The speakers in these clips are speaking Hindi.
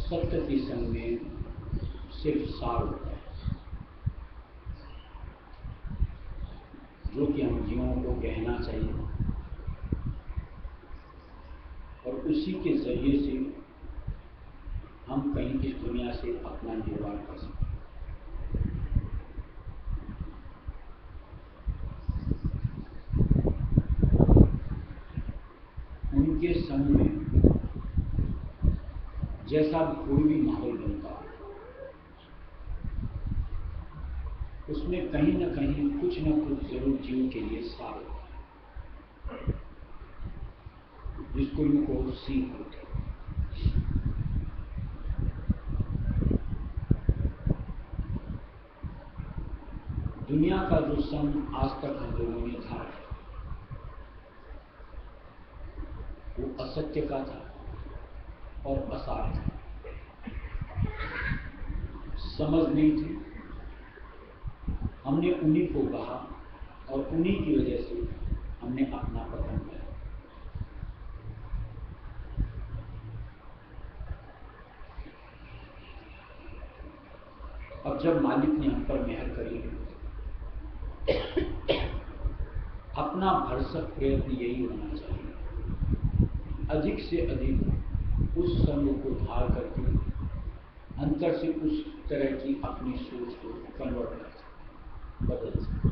सत्य के संग में सिर्फ सार होता है, जो कि हम जीवों को कहना चाहिए और उसी के जरिए से हम कहीं इस दुनिया से अपना निर्वाह कर सकते हैं। उनके संग में जैसा कोई भी माहौल बनता है, उसमें कहीं न कहीं कुछ न कुछ जरूर जीव के लिए सार होता है, जिसको इनको सीख होती है। दुनिया का जो संग आज तक हम लोगों ने था, वो असत्य का था और असार था, समझ नहीं थी। हमने उन्हीं को कहा और उन्हीं की वजह से हमने अपना पतन किया। अब जब मालिक ने हम पर मेहर करी, अपना भरसक प्रयत्न यही होना चाहिए, अधिक से अधिक उस संग को धार करके अंतर से उस तरह की अपनी सोच को कन्वर्ट कर सके, बदल सके,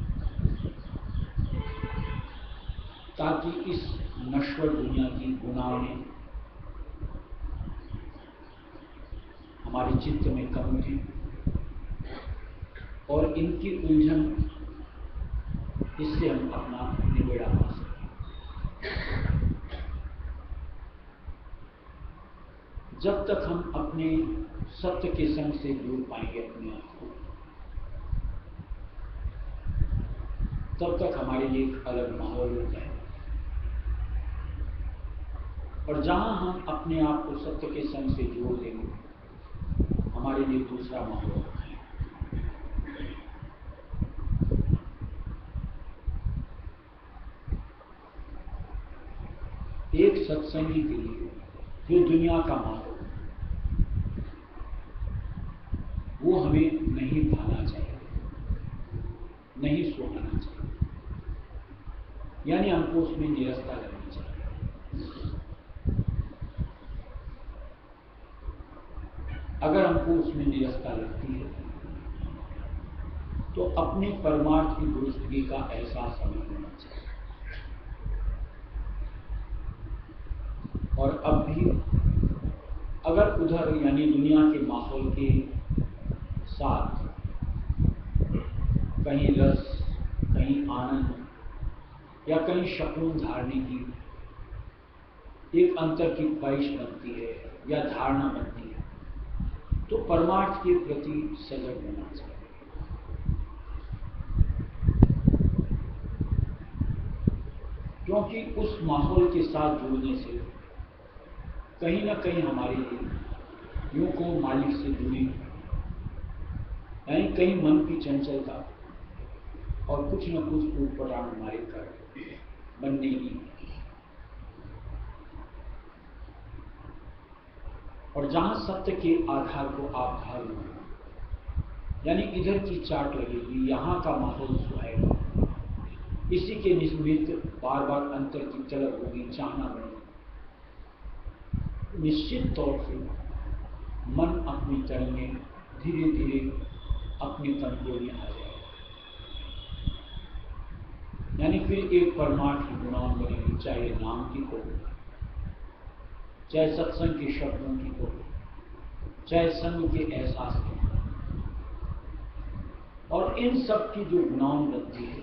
ताकि इस नश्वर दुनिया की गुनाह में हमारे चित्त में कम उठे और इनकी उलझन, इससे हम अपना निबेड़ा पा सकें। जब तक हम अपने सत्य के संग से जुड़ पाएंगे अपने आप को, तब तक हमारे लिए एक अलग माहौल होता है। और जहां हम अपने आप को सत्य के संग से जोड़ देंगे, हमारे लिए दूसरा माहौल होता है। एक सत्संगी के लिए जो दुनिया का माहौल, वो हमें नहीं भाना चाहिए, नहीं सुहाना चाहिए, यानी हमको उसमें निरस्ता लगनी चाहिए। अगर हमको उसमें निरस्ता लगती है तो अपने परमार्थ की दुरुस्तगी का एहसास हमें होना चाहिए। और अब भी अगर उधर यानी दुनिया के माहौल के साथ कहीं रस, कहीं आनंद या कहीं शकून धारने की एक अंतर की ख्वाहिश बनती है या धारणा बनती है, तो परमार्थ के प्रति सजग होना चाहिए। क्योंकि उस माहौल के साथ जुड़ने से कहीं न कहीं हमारे लिए यूं को मालिक से दूरी, यानी कहीं मन की चंचलता और कुछ न कुछ ऊटपटांग हमारे कर बनने की। और जहां सत्य के आधार को आप धार लो, यानी इधर की चाट लगेगी, यहां का माहौल सुहाएगा, इसी के निमित्त बार बार अंतर की तलब होगी, चाहना बनेगी, निश्चित तौर से मन अपनी तल में धीरे धीरे अपनी कमजोरी आ जाएगी, यानी फिर एक परमार्थ की गुणान बनेगी, चाहे नाम की हो, चाहे सत्संग के शब्दों की हो, चाहे संग के एहसास की हो। और इन सब की जो गुणान बनती है,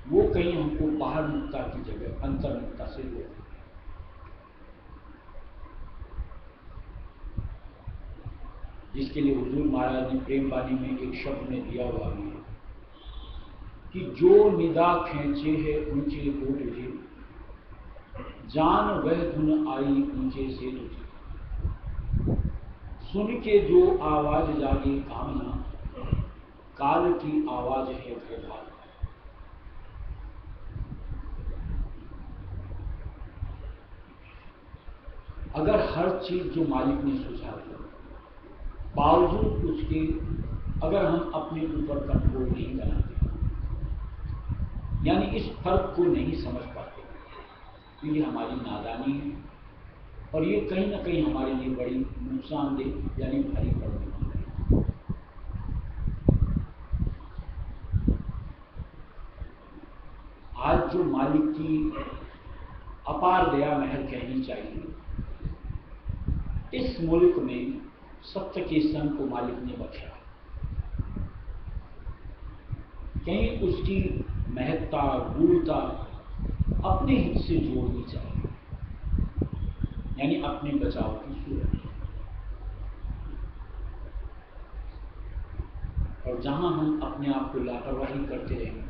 वो कहीं हमको बाहर मुक्ता की जगह अंतर्मुक्ता से जोड़ती है। जिसके लिए हुजूर महाराज ने प्रेम बानी में एक शब्द में दिया हुआ भी है कि जो निदा खींचे है ऊंचे को तुझे, जान वह धुन आई ऊंचे से तुझे, सुन के जो आवाज जागे कामना, काल की आवाज है घरभार। अगर हर चीज जो मालिक ने सुझाव दी, बावजूद उसके अगर हम अपने ऊपर कंट्रोल नहीं बनाते, यानी इस फर्क को नहीं समझ पाते, तो ये हमारी नादानी है और ये कहीं ना कहीं हमारे लिए बड़ी नुकसानदेह यानी भारी पड़ने वाली है। आज जो मालिक की अपार दया महर कहनी चाहिए, इस मुल्क में सत्य के सन को मालिक ने बख्शा, कहीं उसकी महत्ता गूढ़ता अपने हित से जोड़नी चाहिए, यानी अपने बचाव की सूरत। और जहां हम अपने आप को लापरवाही करते रहेंगे,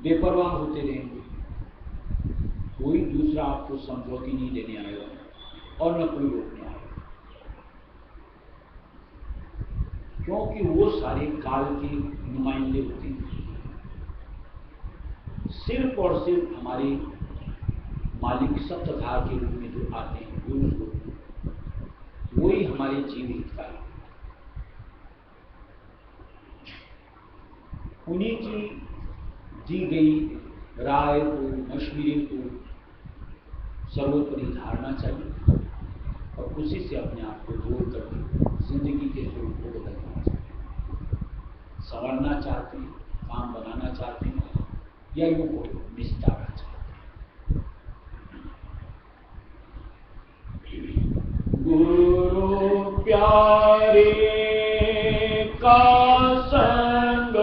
बेपरवाह होते रहेंगे, कोई दूसरा आपको समझौती नहीं देने आएगा और न कोई रोकने आएगा, क्योंकि वो सारे काल के नुमाइंदे होते हैं। सिर्फ और सिर्फ हमारे मालिक सप्तधार के रूप में जो आते हैं वही हमारे जीवित का है। उन्हीं की दी गई राय को, मशवरे को सर्वोपरि धारना चाहिए और उसी से अपने आप को जोड़ करके जिंदगी के स्वरूप को बदलना चाहिए। संवरना चाहते हैं, काम बनाना चाहते हैं या यूं को निस्तारना चाहते हैं। गुरु प्यारे का संग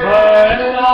भला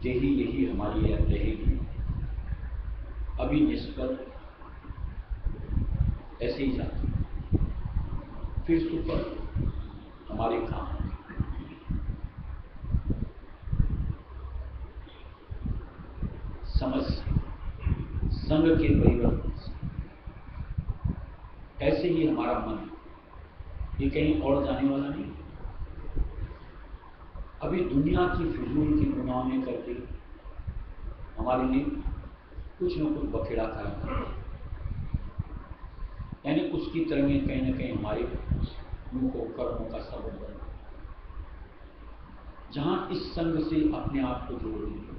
यही यही हमारी याद रहेगी। अभी निष्फल ऐसे ही जाती, फिर सुपर हमारे काम। समस्या संग के परिवर्तन से, ऐसे ही हमारा मन ये कहीं और जाने वाला नहीं। अभी दुनिया की फिजूल की गुनाहों करके हमारे लिए कुछ न कुछ बखेड़ा था, यानी उसकी तरह में कहीं न कहीं हमारे मुंह को कर्मों का सबब बना, जहां इस संग से अपने आप को जोड़ देंगे,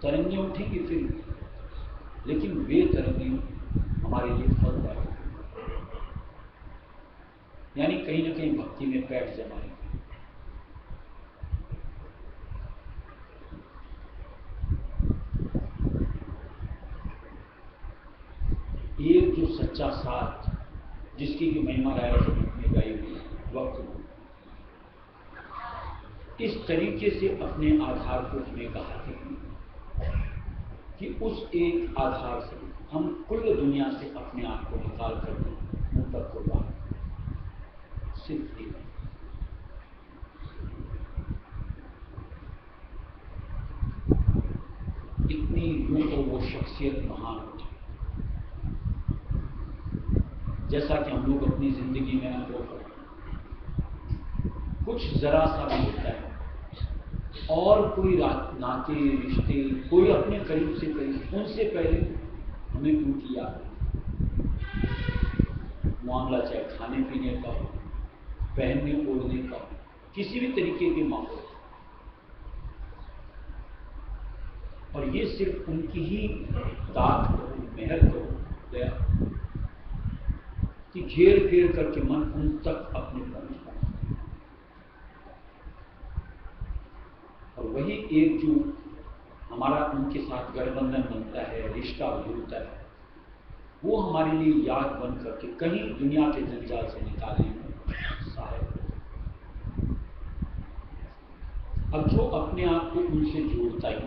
तरंगें उठेंगी फिर, लेकिन वे तरंगें हमारे लिए फलदायक, यानी कहीं न कहीं भक्ति में पैठ जमाएंगे। एक जो सच्चा साथ, जिसकी की महिमा राय में गाई हुई वक्त, इस तरीके से अपने आधार को हमें कहा कि उस एक आधार से हम कुल दुनिया से अपने आप को निकाल कर मुंह पर कुर्बान, सिर्फ एक। इतनी यूं तो वो शख्सियत महान होती, जैसा कि हम लोग अपनी जिंदगी में अनुभव करते हैं, कुछ जरा सा भी होता है और कोई नाते रिश्ते, कोई अपने करीब से करीब, उनसे पहले हमें उनकी याद, मामला चाहे खाने पीने का हो, पहनने ओढ़ने का हो, किसी भी तरीके के मामले, और ये सिर्फ उनकी ही दात करो, मेहर करो, दया कि घेर घेर करके मन उन तक अपने पहुंच पाए। और वही एक जो हमारा उनके साथ गठबंधन बनता है, रिश्ता जुड़ता है, वो हमारे लिए याद बन करके कहीं दुनिया के जंजाल से निकालने में सहायक है। अब जो अपने आप को उनसे जोड़ता ही,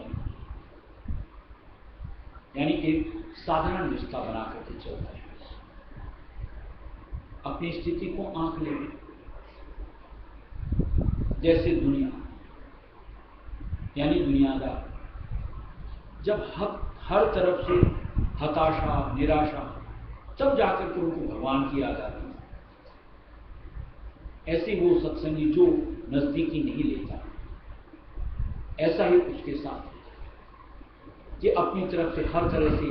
यानी एक साधारण रिश्ता बना करके चलता है, अपनी स्थिति को आंक ले, जैसे दुनिया यानी दुनियादार जब हर तरफ से हताशा, निराशा, तब जाकर के उनको भगवान की याद आती है। ऐसे वो सत्संगी जो नजदीकी नहीं लेता, ऐसा ही उसके साथ ये अपनी तरफ से हर तरह से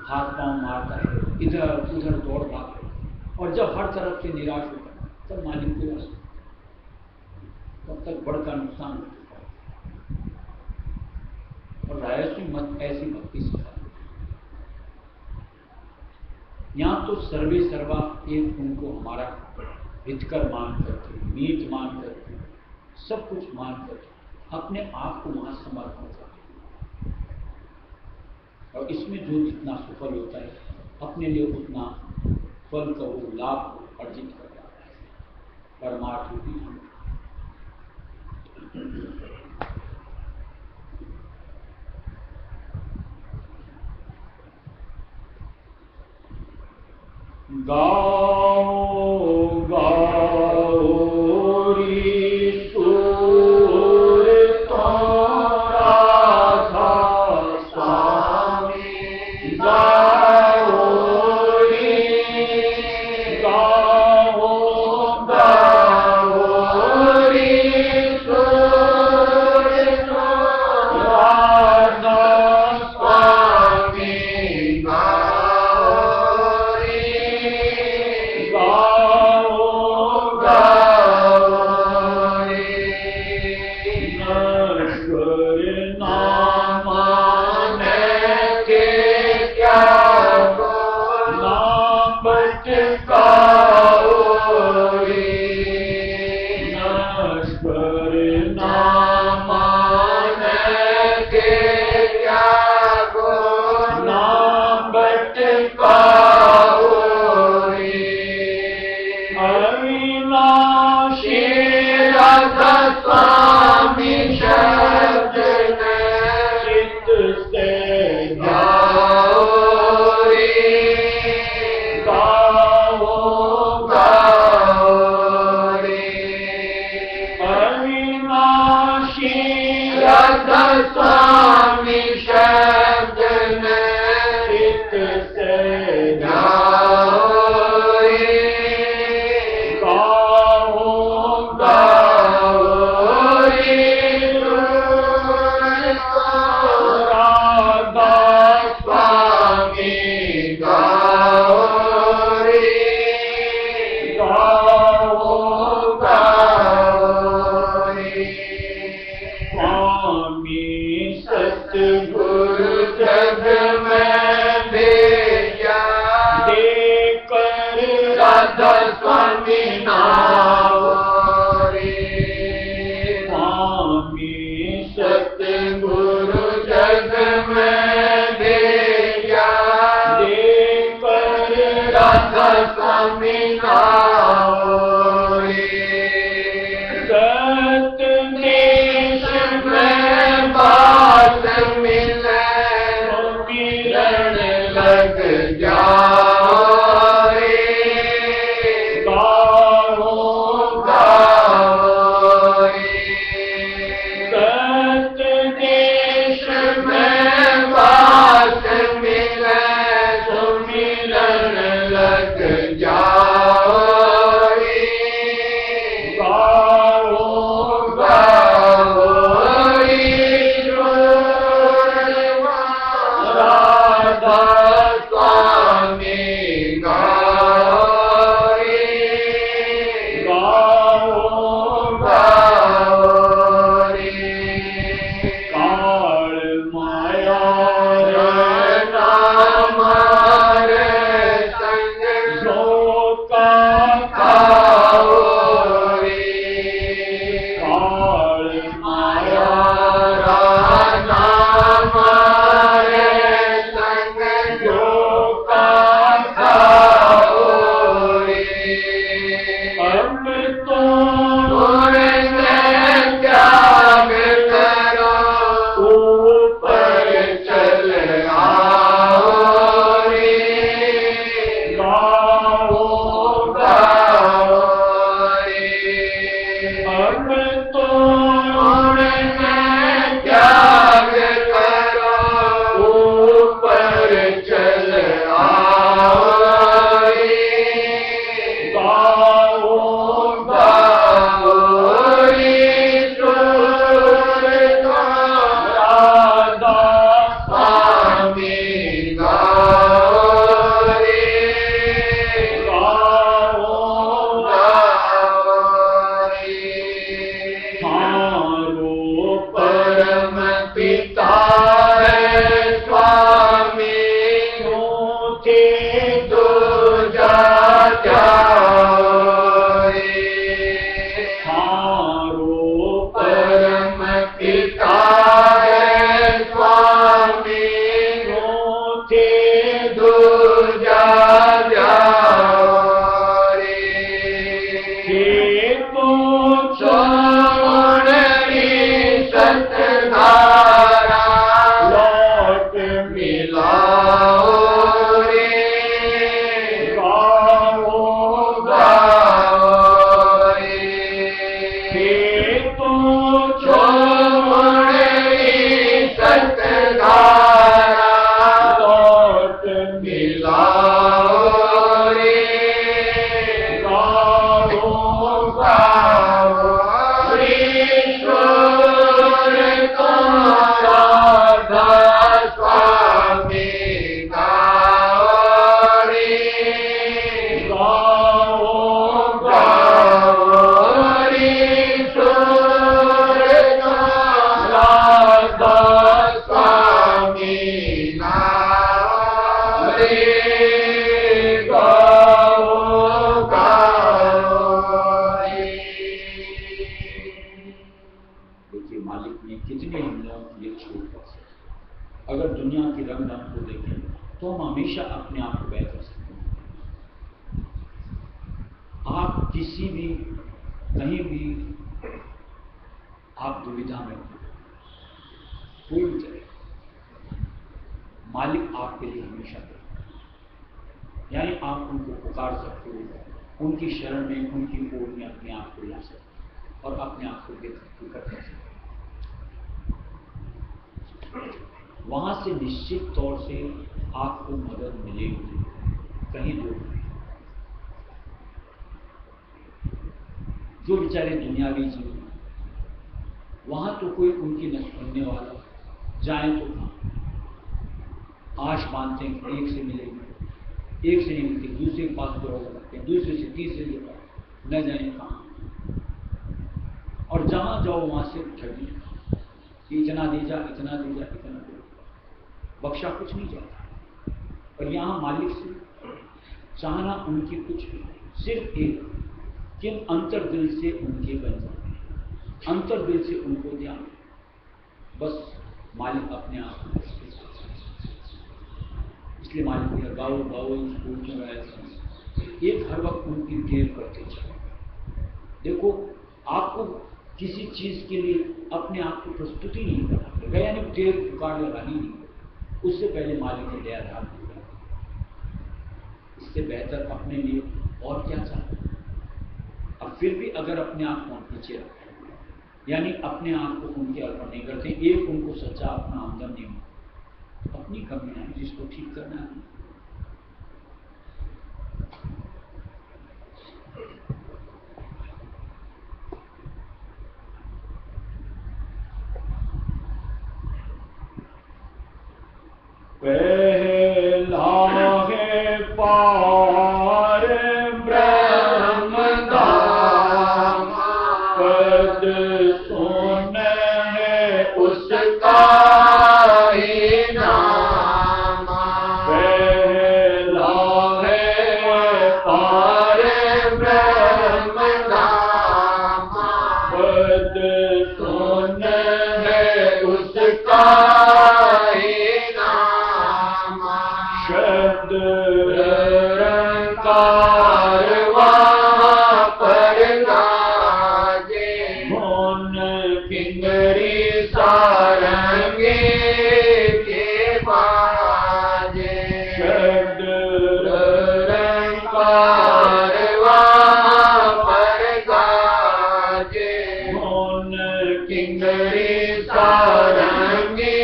हाथ पांव मारता है, इधर उधर दौड़ भागता है, और जब हर तरफ से निराश होता है, तब मालिक को तब तक बड़का नुकसान होता है। और रायसी मत ऐसी भक्ति सिखा, यहां तो सर्वे सर्वा एक उनको हमारा हितकर मान करके, मीत मान करके, सब कुछ मान करके अपने आप को वहां समर्पण करते, और इसमें जो जितना सफल होता है, अपने लिए उतना फल का वो लाभ अर्जित कर जाता है। परमार्थ होती है गाओ गाओ री सुर तोरा था स्वामी, गाओ री गाओ गाओ री सुर तोरा था स्वामी, गाओ री से जाओ अगर दुनिया की रंग ढंग को देखें तो हम हमेशा अपने आप को बेहतर कर सकते हैं। आप किसी भी कहीं भी आप दुविधा में हो, कोई भी चले, मालिक आपके लिए हमेशा है। यानी आप उनको पुकार सकते हो, उनकी शरण में, उनकी ओर में अपने आप को ला सकते और अपने आप को बेहतर कर सकते। वहां से निश्चित तौर से आपको मदद मिलेगी, कहीं दूर नहीं। जो बेचारे दुनियावी जीव वहां तो कोई उनकी न सुनने वाला, जाए तो आश बांधते हैं कि एक से मिलेंगे, एक से नहीं मिलती, दूसरे के पास दौड़ लगते हैं, दूसरे से तीसरे के पास, न जाए कहाँ। और जहां जाओ वहां से ठगी, इतना दे जा, इतना दे जा, इतना दे जा, बख्शा कुछ नहीं जाता। और यहां मालिक से चाहना उनकी कुछ सिर्फ एक कि अंतर दिल से उनके बन जाते हैं, अंतर दिल से उनको ध्यान, बस मालिक अपने आप में। इसलिए मालिक ने गाओ गाओ स्कूल में गाया, एक हर वक्त उनकी टेर करते चलो। देखो, आपको किसी चीज के लिए अपने आप को प्रस्तुति नहीं करना पड़ेगा, यानी टेर पुकार लगानी नहीं, उससे पहले मालिक ने दया ध्यान दिया। इससे बेहतर अपने लिए और क्या चाहते। अब फिर भी अगर अपने आप को पीछे रखते, यानी अपने आप को उनके अर्पण नहीं करते, एक उनको सच्चा अपना आमदन नहीं होता, अपनी कमियां हैं जिसको ठीक करना है। पहला है पार ब्रह्म धाम, पद सुन है उसका ही नाम। पहला है पार ब्रह्म धाम, पद सुन है उसका शब्द वहाँ पर गाजे, मोन किंगरी सारंगे के बाजे। शब्द वहाँ पर गाजे, मोन किंगरी सारंगे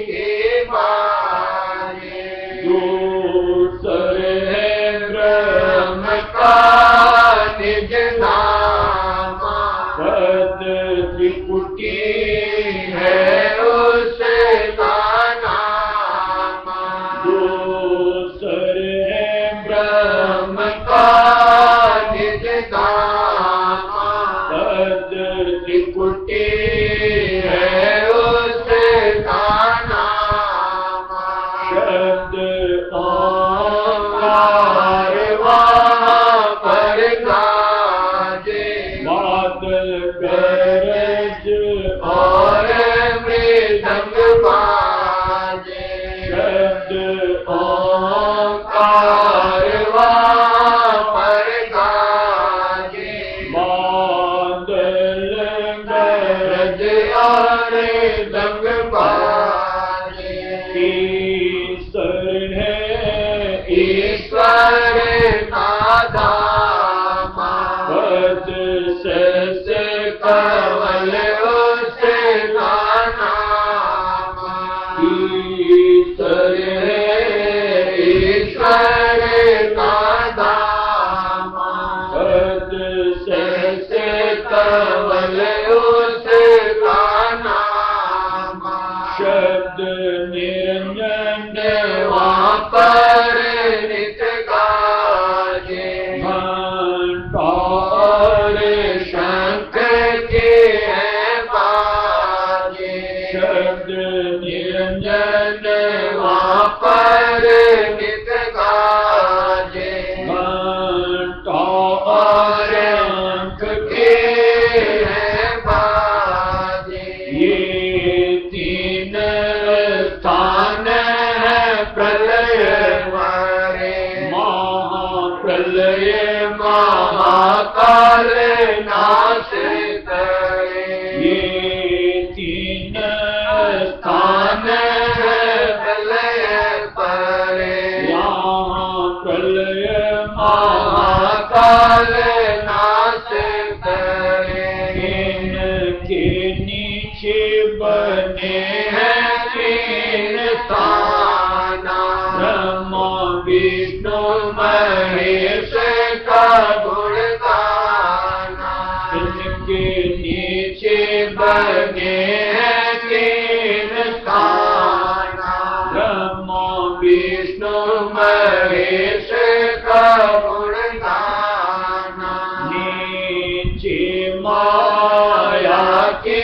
के बाजे। दूसर है ब्रह्म का निज नाम, पद त्रिपुटी है उसका नाम। दूसर है ब्रह्म का निज नाम, पद त्रिपुटी है उसका नाम। शब्द ओंकार वहाँ पर गाजे, बादल गरज और मृदंग बाजे। शब्द ओंकार वहाँ पर गाजे, बादल गरज और मृदंग बाजे। ईश्वर है ईश्वर का धाम, पद सस कवल उसका नाम। ईश्वर है ईश्वर का धाम, पद सस कवल उसका नाम। शब्द निरंजन वहाँ पर नित गाजे, घंटा और शंख के हैं बाजे। शब्द निरंजन वहाँ पर नित गाजे, घंटा और शंख के हैं बाजे। ये तीन स्थान है प्रलय मारे, महाप्रलय महाकाल नाश करे। ये तीन स्थान है प्रलय परे, यहाँ प्रलय महाकाल नाश करे। इनके नीचे बने हैं तीन स्थान, ब्रह्मा विष्णु महेश का गुण गाना, इनके नीचे बने हैं तीन खाना। ब्रह्मा विष्णु महेश का गुण गाना, नीचे माया के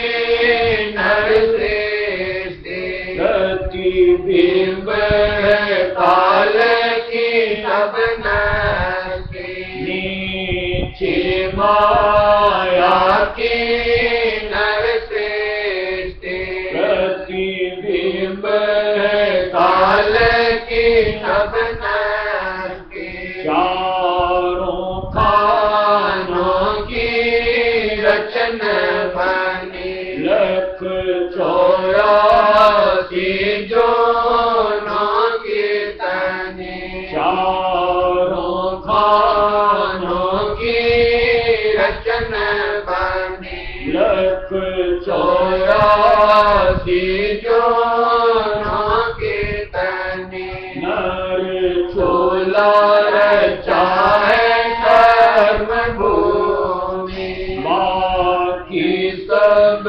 नर सृष्टि, प्रतिबिंब काल की सब नष्टि। नीचे माया की नर सृष्टि, प्रतिबिंब काल की सब नष्टि। चारों खानों की रचन बनी, लख 84 जोनों की तनी। चारों खानों की रचन बनी, लख 84 जोनों की तनी। नर चोला रचा है कर्म भूमि, बाकी सब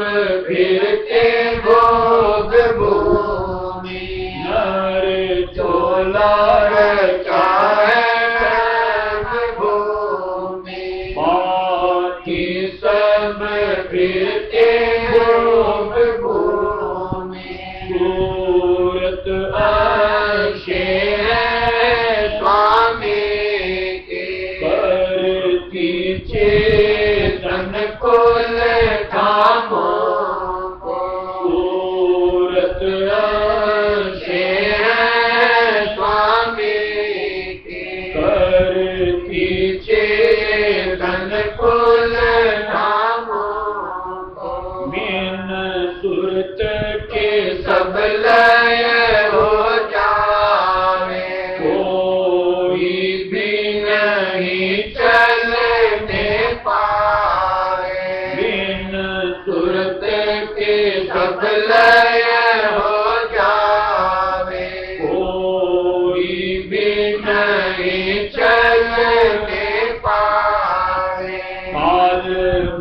फिरते भोग भूमि। नर चोला रचा है कर्म भूमि, बाकी सब फिरते भोग भूमि। सूरत अंशे स्वामी के, करती चेतन कुल धामों को। सूरत अंशे स्वामी के, करती चेतन कुल धामों को। बिन सुरत के सब लय हो जावे, कोई भी नहीं चलने पाए। बिन सुरत के सब लय हो जावे, कोई भी नहीं चलने पाए। काल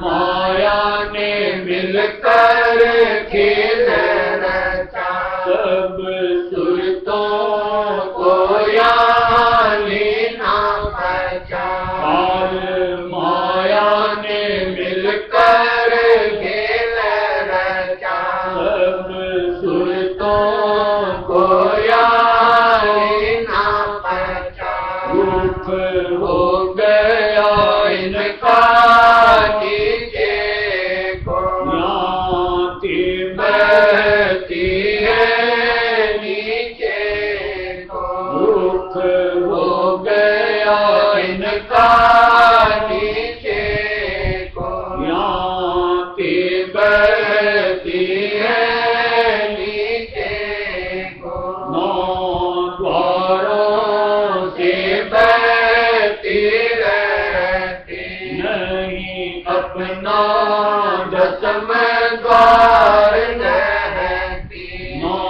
माया ने मिलकर खेल रचा, सब सुरतों को यहाँ लेना बचा। काल माया ने मिलकर खेल रचा, सब सुरतों को यहाँ लेना बचा। रूप हो गया इनका नीचे को, नाती बहती है नीचे को। दुख हो गया इनका नीचे को, नाती बहती है नीचे को। नौ द्वारों से बहती रहती, नहीं अपना दसम द्वार रहती। नौ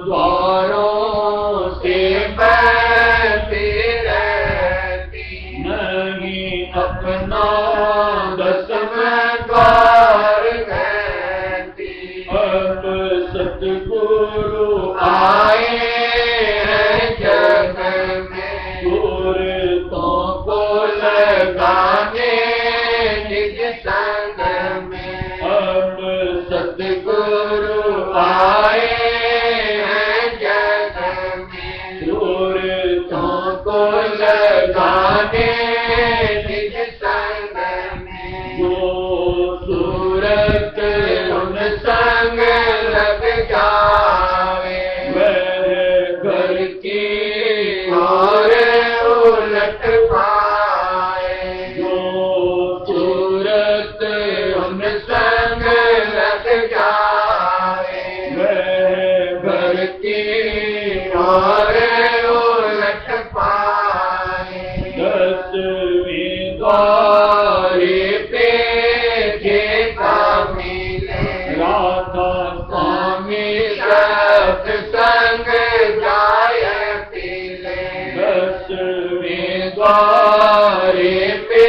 द्वारों से बहती रहती, नहीं अपना दसम द्वार रहती। अब सतगुरु आए हैं जग में, सूरतों को लगाने निज संग में। अब सतगुरु आए हैं जग में, सूरतों को लगाने निज संग में। जो सूरत उन संग लग जावे, वह घर की और उलट पाए। जो सूरत उन संग लग जावे, वह घर की और उलट पाए। द्वारे पे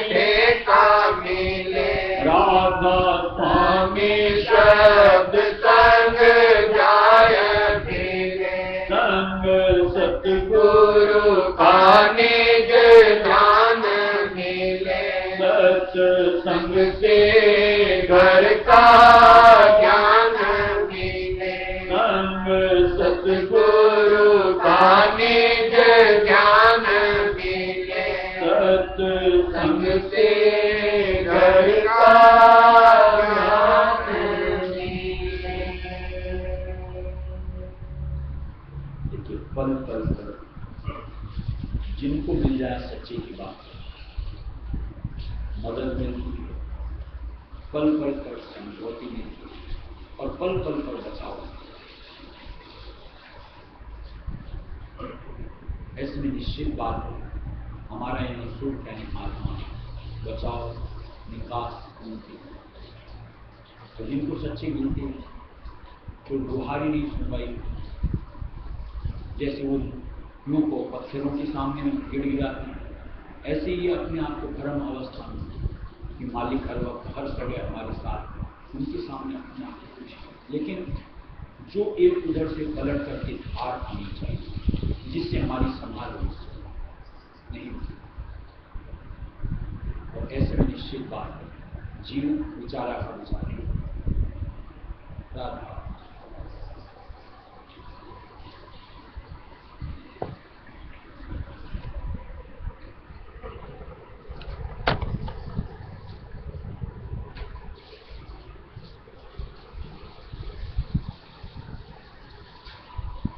टेका मिले राधा स्वामी शब्द संग जाय फिरे संग गुरु का निज ध्यान मिले सत्संग से घर का ज्ञान मिले संग सतगुरु का निज ज्ञान मिले सत्संग से घर का ज्ञान मिले। देखिए पल पल पर जिनको मिल जाए सच्चे की बात मदद मिलती है, पल पल पर समझौती मिलती है और पल पल पर बचाव। ऐसे में निश्चित बात है हमारा यह सुख यानी आत्मा बचाव निकास मिलती है। तो जिनको सच्चे मिलते हैं जो गुहारी नहीं सुनवाई, जैसे वो यूं को पत्थरों के सामने गिड़गिड़ाते हैं, ऐसे ही अपने आप को भ्रम अवस्था में कि मालिक हर वक्त हर जगह हमारे साथ है, उनके सामने अपने आप को कुछ। लेकिन जो एक उधर से पलट करके धार आनी चाहिए जिससे हमारी संभाल नहीं होती। और ऐसे में निश्चित बात है जीव विचारा का विचार राधा